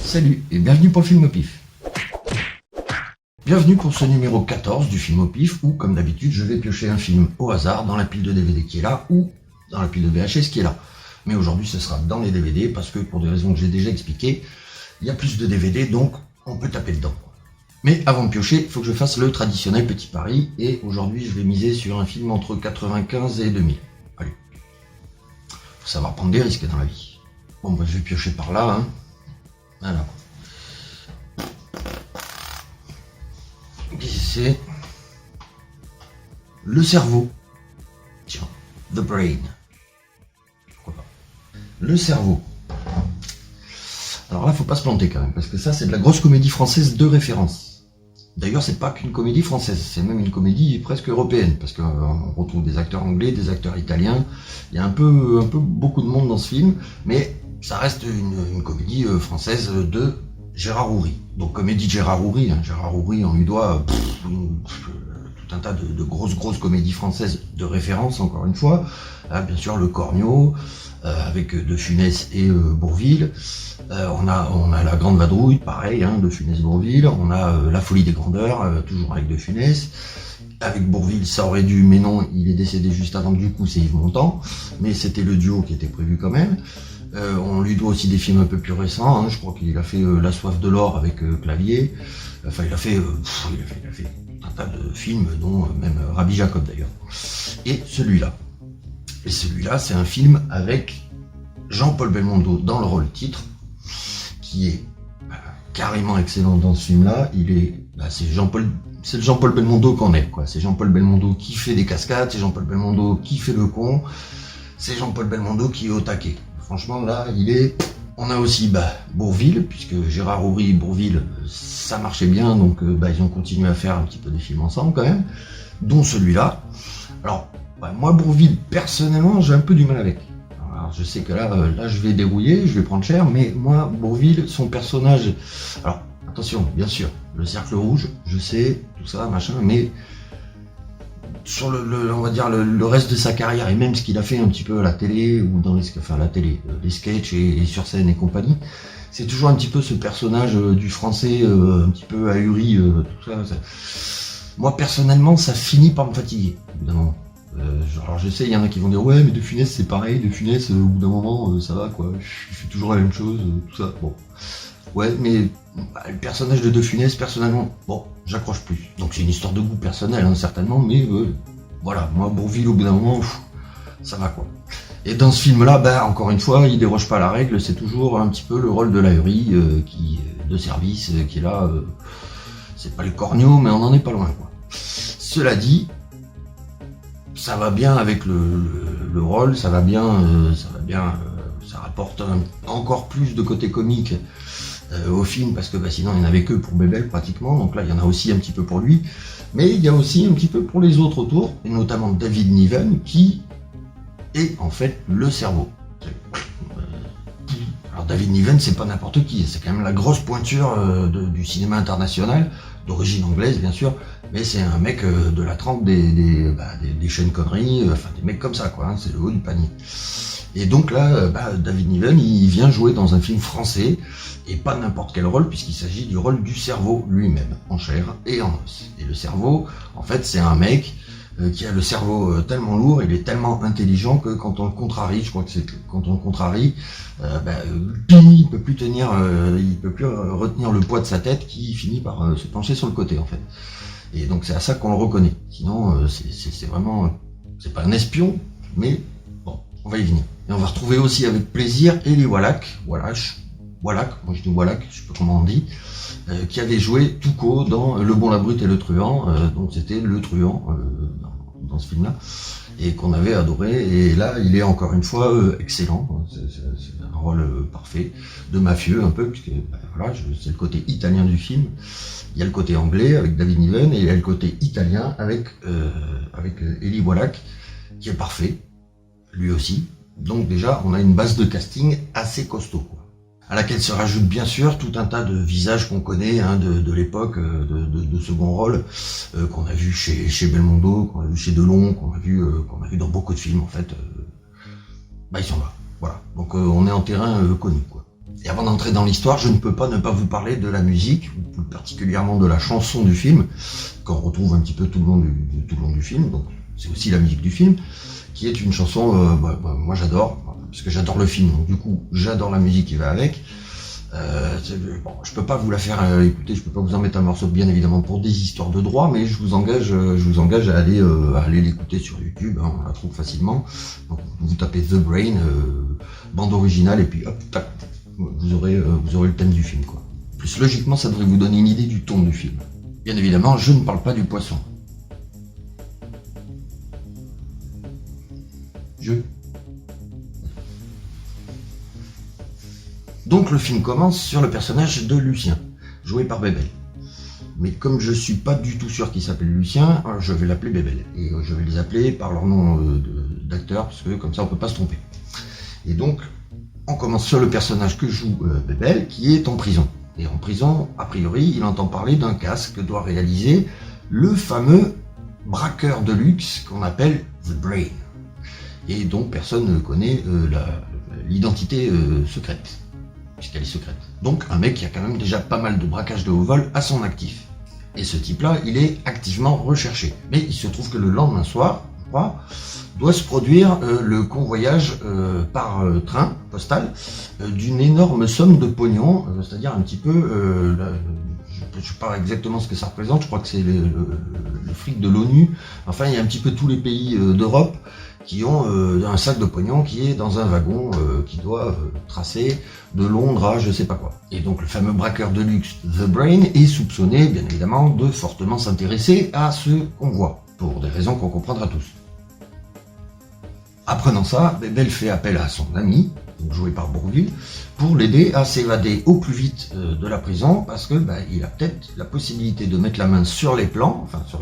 Salut et bienvenue pour le film au pif. Bienvenue pour ce numéro 14 du film au pif où, comme d'habitude, je vais piocher un film au hasard dans la pile de DVD qui est là ou dans la pile de VHS qui est là. Mais aujourd'hui ce sera dans les DVD parce que pour des raisons que j'ai déjà expliquées, il y a plus de DVD donc on peut taper dedans. Mais avant de piocher, il faut que je fasse le traditionnel petit pari et aujourd'hui je vais miser sur un film entre 95 et 2000. Allez, faut savoir prendre des risques dans la vie. Bon bah je vais piocher par là, hein. Voilà. Qu'est-ce que c'est? Le cerveau. Tiens, the brain. Pourquoi pas? Le cerveau. Alors là, faut pas se planter quand même, parce que ça, c'est de la grosse comédie française de référence. D'ailleurs, c'est pas qu'une comédie française, c'est même une comédie presque européenne, parce qu'on retrouve des acteurs anglais, des acteurs italiens. Il y a un peu beaucoup de monde dans ce film, mais ça reste une comédie française de Gérard Houry. Donc comédie de Gérard Houry, hein. Gérard Houry, on lui doit tout un tas de grosses comédies françaises de référence, encore une fois. Bien sûr le Cornio, avec De Funès et Bourvil. On a La Grande Vadrouille, pareil, hein, De Funès-Bourvil. On a La Folie des Grandeurs, toujours avec De Funès. Avec Bourvil, ça aurait dû, mais non, il est décédé juste avant, du coup c'est Yves Montand. Mais c'était le duo qui était prévu quand même. On lui doit aussi des films un peu plus récents, hein. Je crois qu'il a fait La Soif de l'or avec Clavier. Enfin, il a fait un tas de films, dont même Rabbi Jacob d'ailleurs. Et celui-là, c'est un film avec Jean-Paul Belmondo dans le rôle titre, qui est carrément excellent dans ce film-là. C'est le Jean-Paul Belmondo qu'on est, quoi. C'est Jean-Paul Belmondo qui fait des cascades, c'est Jean-Paul Belmondo qui fait le con, c'est Jean-Paul Belmondo qui est au taquet. Franchement, là, on a aussi Bourvil, puisque Gérard Houry et Bourvil, ça marchait bien, donc ils ont continué à faire un petit peu des films ensemble quand même, dont celui-là. Alors, moi, Bourvil, personnellement, j'ai un peu du mal avec. Alors, je sais que là, je vais dérouiller, je vais prendre cher, mais moi, Bourvil, son personnage... Alors, attention, bien sûr, le cercle rouge, je sais, tout ça, machin, mais... sur on va dire le reste de sa carrière et même ce qu'il a fait un petit peu à la télé ou dans les sketchs et sur scène et compagnie, c'est toujours un petit peu ce personnage du français un petit peu ahuri, tout ça. Moi personnellement, ça finit par me fatiguer au bout d'un moment. Alors je sais, il y en a qui vont dire ouais mais De Funès c'est pareil, De Funès au bout d'un moment ça va quoi, je fais toujours la même chose, tout ça. Bon, ouais mais le personnage de Funès, personnellement, bon, j'accroche plus. Donc c'est une histoire de goût personnel, hein, certainement, mais voilà, moi, Bourvil, au bout d'un moment, ça va quoi. Et dans ce film-là, encore une fois, il déroge pas à la règle, c'est toujours un petit peu le rôle de l'ahuri de service qui est là. C'est pas le Cornio, mais on en est pas loin, quoi. Cela dit, ça va bien avec le rôle, ça rapporte encore plus de côté comique au film, parce que sinon il n'y en avait que pour Bébel pratiquement, donc là il y en a aussi un petit peu pour lui, mais il y a aussi un petit peu pour les autres autour, et notamment David Niven qui est en fait le cerveau. Alors David Niven c'est pas n'importe qui, c'est quand même la grosse pointure du cinéma international, d'origine anglaise bien sûr, mais c'est un mec de la trempe des Sean Connery, enfin des mecs comme ça quoi, hein, c'est le haut du panier. Et donc là, David Niven, il vient jouer dans un film français, et pas n'importe quel rôle, puisqu'il s'agit du rôle du cerveau lui-même, en chair et en os. Et le cerveau, en fait, c'est un mec qui a le cerveau tellement lourd, il est tellement intelligent que quand on le contrarie, je crois que c'est quand on le contrarie, il peut plus tenir, il peut plus retenir le poids de sa tête qui finit par se pencher sur le côté, en fait. Et donc c'est à ça qu'on le reconnaît. Sinon, c'est vraiment, c'est pas un espion, mais bon, on va y venir. Et on va retrouver aussi avec plaisir Eli Wallach, moi je dis Wallach, je sais pas comment on dit, qui avait joué Tuco dans Le Bon, la Brute et le Truand, donc c'était le truand dans ce film-là, et qu'on avait adoré, et là il est encore une fois excellent, c'est un rôle parfait, de mafieux un peu, puisque c'est le côté italien du film, il y a le côté anglais avec David Niven, et il y a le côté italien avec Eli Wallach, qui est parfait, lui aussi. Donc déjà, on a une base de casting assez costaud, quoi. À laquelle se rajoute bien sûr tout un tas de visages qu'on connaît hein, de l'époque, de second rôle, qu'on a vu chez Belmondo, qu'on a vu chez Delon, qu'on a vu dans beaucoup de films en fait. Ils sont là, voilà. Donc on est en terrain connu, quoi. Et avant d'entrer dans l'histoire, je ne peux pas ne pas vous parler de la musique, ou plus particulièrement de la chanson du film, qu'on retrouve un petit peu tout le long du film, donc c'est aussi la musique du film, qui est une chanson, moi j'adore, parce que j'adore le film, donc du coup j'adore la musique qui va avec. Je peux pas vous la faire écouter, je peux pas vous en mettre un morceau bien évidemment pour des histoires de droit, mais je vous engage à aller l'écouter sur YouTube, hein, on la trouve facilement. Donc, vous tapez The Brain, bande originale, et puis hop, tac, vous aurez le thème du film, quoi. Plus logiquement, ça devrait vous donner une idée du ton du film. Bien évidemment, je ne parle pas du poisson. Donc le film commence sur le personnage de Lucien, joué par Bébel. Mais comme je suis pas du tout sûr qu'il s'appelle Lucien, je vais l'appeler Bébel. Et je vais les appeler par leur nom d'acteur, parce que comme ça on peut pas se tromper. Et donc, on commence sur le personnage que joue Bébel, qui est en prison. Et en prison, a priori, il entend parler d'un casque que doit réaliser le fameux braqueur de luxe qu'on appelle The Brain. Et dont personne ne connaît l'identité secrète, puisqu'elle est secrète. Donc un mec qui a quand même déjà pas mal de braquages de haut vol à son actif. Et ce type-là, il est activement recherché. Mais il se trouve que le lendemain soir, doit se produire le convoyage par train postal d'une énorme somme de pognon, c'est-à-dire un petit peu, je ne sais pas exactement ce que ça représente, je crois que c'est le fric de l'ONU, enfin il y a un petit peu tous les pays d'Europe qui ont un sac de pognon qui est dans un wagon qui doit tracer de Londres à je sais pas quoi. Et donc le fameux braqueur de luxe The Brain est soupçonné bien évidemment de fortement s'intéresser à ce convoi, pour des raisons qu'on comprendra tous. Apprenant ça, Bébel fait appel à son ami, joué par Bourvil, pour l'aider à s'évader au plus vite de la prison, parce que il a peut-être la possibilité de mettre la main sur les plans, enfin sur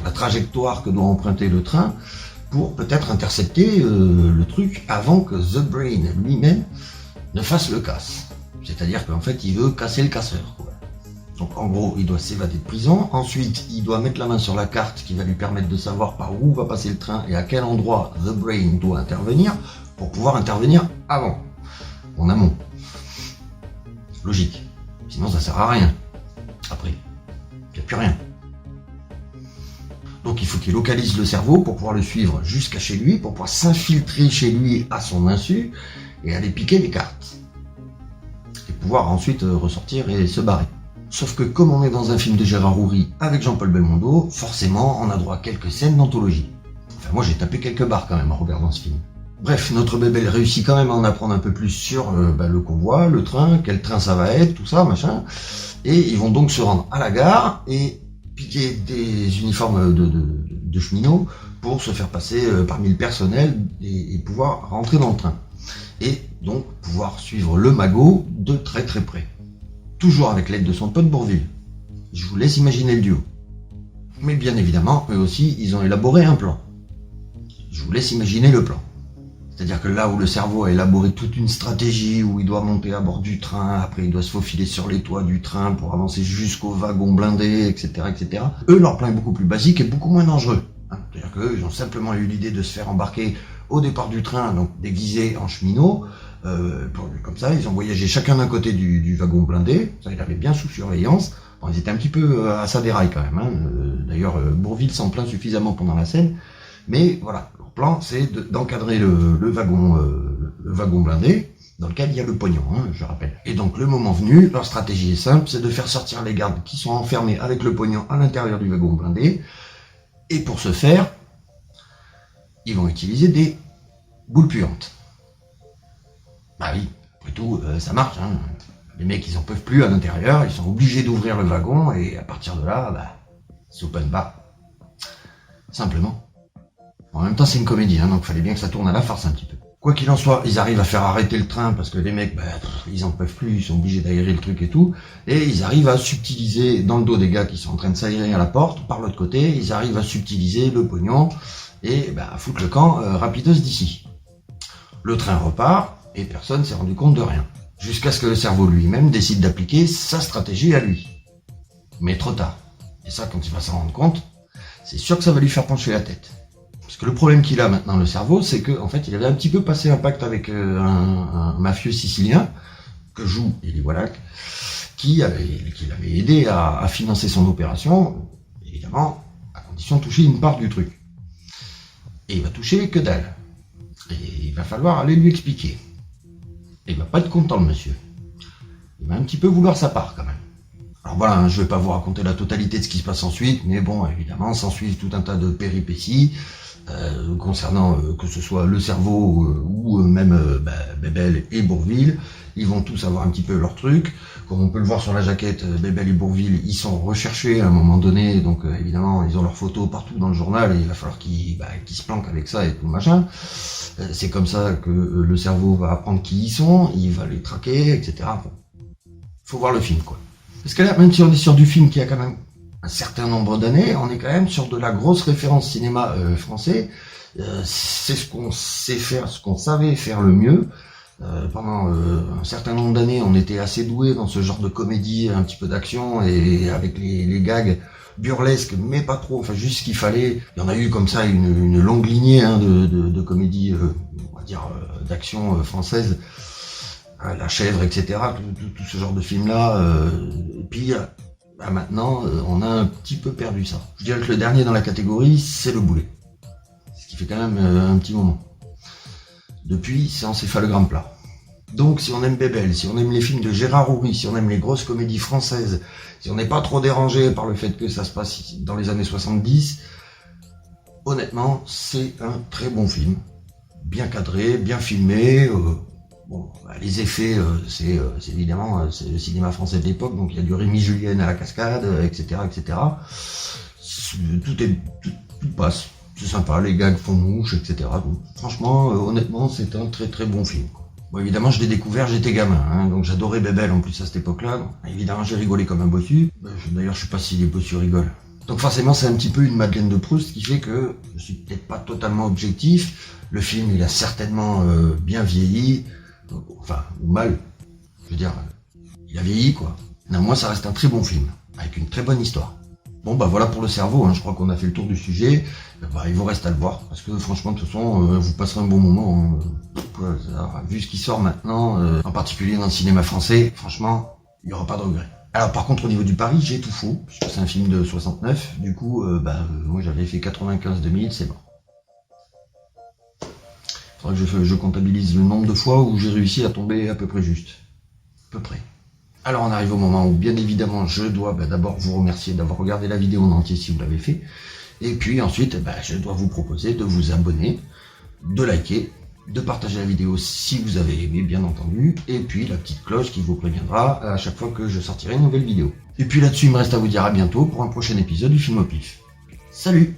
la trajectoire que doit emprunter le train, pour peut-être intercepter le truc avant que The Brain lui-même ne fasse le casse. C'est-à-dire qu'en fait, il veut casser le casseur, quoi. Donc en gros, il doit s'évader de prison, ensuite il doit mettre la main sur la carte qui va lui permettre de savoir par où va passer le train et à quel endroit The Brain doit intervenir, pour pouvoir intervenir avant, en amont. Logique. Sinon ça sert à rien. Après, il n'y a plus rien. Donc il faut qu'il localise le cerveau pour pouvoir le suivre jusqu'à chez lui, pour pouvoir s'infiltrer chez lui à son insu et aller piquer les cartes. Et pouvoir ensuite ressortir et se barrer. Sauf que comme on est dans un film de Gérard Houry avec Jean-Paul Belmondo, forcément on a droit à quelques scènes d'anthologie. Enfin moi j'ai tapé quelques barres quand même en regardant ce film. Bref, notre Bébel réussit quand même à en apprendre un peu plus sur le convoi, le train, quel train ça va être, tout ça, machin. Et ils vont donc se rendre à la gare et piquer des uniformes de cheminots pour se faire passer parmi le personnel et pouvoir rentrer dans le train. Et donc pouvoir suivre le magot de très très près. Toujours avec l'aide de son pote Bourvil. Je vous laisse imaginer le duo. Mais bien évidemment, eux aussi, ils ont élaboré un plan. Je vous laisse imaginer le plan. C'est-à-dire que là où le cerveau a élaboré toute une stratégie, où il doit monter à bord du train, après il doit se faufiler sur les toits du train pour avancer jusqu'au wagon blindé, etc., etc. Eux, leur plan est beaucoup plus basique et beaucoup moins dangereux. C'est-à-dire qu'eux, ils ont simplement eu l'idée de se faire embarquer au départ du train, donc déguisés en cheminots. Comme ça, ils ont voyagé chacun d'un côté du wagon blindé. Ça, il avait bien sous surveillance. Bon, ils étaient un petit peu à sa déraille quand même. D'ailleurs, Bourvil s'en plaint suffisamment pendant la scène. Mais voilà, leur plan, c'est d'encadrer le wagon blindé, dans lequel il y a le pognon, je rappelle. Et donc, le moment venu, leur stratégie est simple, c'est de faire sortir les gardes qui sont enfermés avec le pognon à l'intérieur du wagon blindé. Et pour ce faire, ils vont utiliser des boules puantes. Bah oui, après tout, ça marche. Les mecs, ils en peuvent plus à l'intérieur, ils sont obligés d'ouvrir le wagon, et à partir de là, c'est open bar. Simplement. En même temps, c'est une comédie, donc il fallait bien que ça tourne à la farce un petit peu. Quoi qu'il en soit, ils arrivent à faire arrêter le train, parce que les mecs, ils en peuvent plus, ils sont obligés d'aérer le truc et tout, et ils arrivent à subtiliser, dans le dos des gars qui sont en train de s'aérer à la porte, par l'autre côté, ils arrivent à subtiliser le pognon, et à foutre le camp rapidos d'ici. Le train repart, et personne s'est rendu compte de rien. Jusqu'à ce que le cerveau lui-même décide d'appliquer sa stratégie à lui. Mais trop tard. Et ça, quand il va s'en rendre compte, c'est sûr que ça va lui faire pencher la tête. Parce que le problème qu'il a maintenant, le cerveau, c'est qu'en fait, il avait un petit peu passé un pacte avec un mafieux sicilien, que joue Eli Wallach, qui l'avait aidé à financer son opération, évidemment, à condition de toucher une part du truc. Et il va toucher que dalle. Et il va falloir aller lui expliquer. Et il va pas être content, le monsieur. Il va un petit peu vouloir sa part, quand même. Alors voilà, hein, je vais pas vous raconter la totalité de ce qui se passe ensuite, mais bon, évidemment, s'ensuit tout un tas de péripéties, concernant que ce soit le cerveau ou même Bébel et Bourvil. Ils vont tous avoir un petit peu leur truc. Comme on peut le voir sur la jaquette, Bébel et Bourvil, ils sont recherchés à un moment donné, donc évidemment, ils ont leurs photos partout dans le journal, et il va falloir qu'ils se planquent avec ça et tout machin. C'est comme ça que le cerveau va apprendre qui ils sont, il va les traquer, etc. Bon. Faut voir le film, quoi. Parce que là, même si on est sur du film qui a quand même un certain nombre d'années, on est quand même sur de la grosse référence cinéma français. C'est ce qu'on sait faire, ce qu'on savait faire le mieux. Pendant un certain nombre d'années, on était assez doué dans ce genre de comédie, un petit peu d'action, et avec les gags burlesques, mais pas trop, enfin juste ce qu'il fallait. Il y en a eu comme ça une longue lignée de comédies, on va dire, d'action française. La chèvre, etc., tout ce genre de film-là. Et puis, maintenant, on a un petit peu perdu ça. Je dirais que le dernier dans la catégorie, c'est Le Boulet. Ce qui fait quand même un petit moment. Depuis, c'est encéphalogramme plat. Donc, si on aime Bébel, si on aime les films de Gérard Houry, si on aime les grosses comédies françaises, si on n'est pas trop dérangé par le fait que ça se passe dans les années 70, honnêtement, c'est un très bon film. Bien cadré, bien filmé. Bon, les effets, c'est évidemment c'est le cinéma français de l'époque, donc il y a du Rémi Julienne à la cascade, etc., etc. Tout passe, c'est sympa, les gags font mouche, etc. Donc, franchement, honnêtement, c'est un très très bon film. Bon, évidemment, je l'ai découvert, j'étais gamin, hein, donc j'adorais Bébel en plus à cette époque-là. Donc, évidemment, j'ai rigolé comme un bossu. D'ailleurs, je sais pas si les bossus rigolent. Donc forcément, c'est un petit peu une Madeleine de Proust qui fait que je suis peut-être pas totalement objectif. Le film, il a certainement bien vieilli. Enfin, ou mal, je veux dire, il a vieilli, quoi. Néanmoins, ça reste un très bon film, avec une très bonne histoire. Bon, voilà pour le cerveau, hein. Je crois qu'on a fait le tour du sujet. Il vous reste à le voir, parce que franchement, de toute façon, vous passerez un bon moment. Vu ce qui sort maintenant, en particulier dans le cinéma français, franchement, il n'y aura pas de regret. Alors par contre, au niveau du pari, j'ai tout faux, puisque c'est un film de 69, du coup, moi j'avais fait 95-2000, c'est bon. Faudrait que je comptabilise le nombre de fois où j'ai réussi à tomber à peu près juste. À peu près. Alors on arrive au moment où bien évidemment je dois d'abord vous remercier d'avoir regardé la vidéo en entier si vous l'avez fait. Et puis ensuite je dois vous proposer de vous abonner, de liker, de partager la vidéo si vous avez aimé bien entendu. Et puis la petite cloche qui vous préviendra à chaque fois que je sortirai une nouvelle vidéo. Et puis là-dessus il me reste à vous dire à bientôt pour un prochain épisode du Film au Pif. Salut!